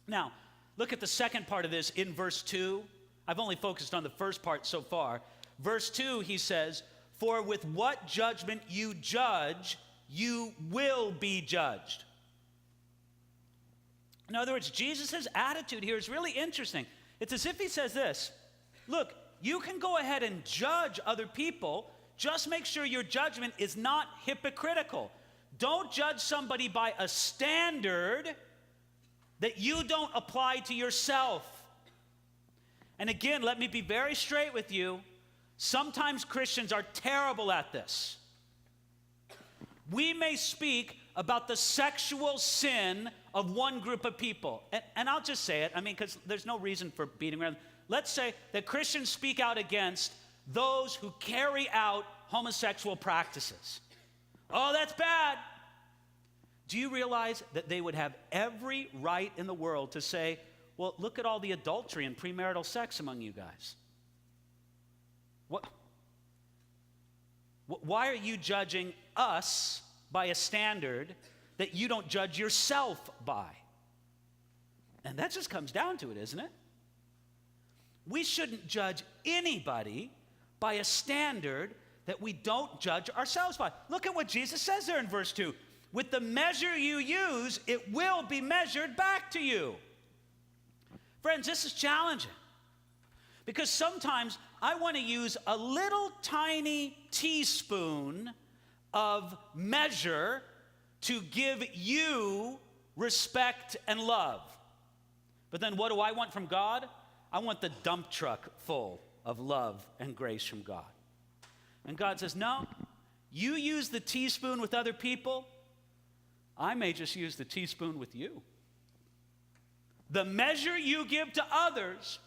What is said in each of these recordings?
Now, look at the second part of this in verse 2. I've only focused on the first part so far. Verse 2, he says, "For with what judgment you judge, you will be judged." In other words, Jesus' attitude here is really interesting. It's as if he says this: look, you can go ahead and judge other people, just make sure your judgment is not hypocritical. Don't judge somebody by a standard that you don't apply to yourself. And again, let me be very straight with you. Sometimes Christians are terrible at this. We may speak about the sexual sin of one group of people. And I'll just say it, because there's no reason for beating around. Let's say that Christians speak out against those who carry out homosexual practices. Oh, that's bad. Do you realize that they would have every right in the world to say, well, look at all the adultery and premarital sex among you guys? Why are you judging us by a standard that you don't judge yourself by? And that just comes down to it, isn't it? We shouldn't judge anybody by a standard that we don't judge ourselves by. Look at what Jesus says there in verse 2. With the measure you use, it will be measured back to you. Friends, this is challenging, because sometimes I want to use a little tiny teaspoon of measure to give you respect and love. But then what do I want from God? I want the dump truck full of love and grace from God. And God says, no, you use the teaspoon with other people, I may just use the teaspoon with you. The measure you give to others,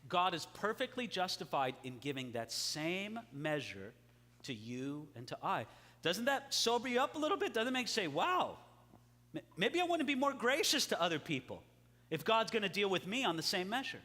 God is perfectly justified in giving that same measure to you and to I. Doesn't that sober you up a little bit? Doesn't it make you say, wow, maybe I want to be more gracious to other people if God's going to deal with me on the same measure?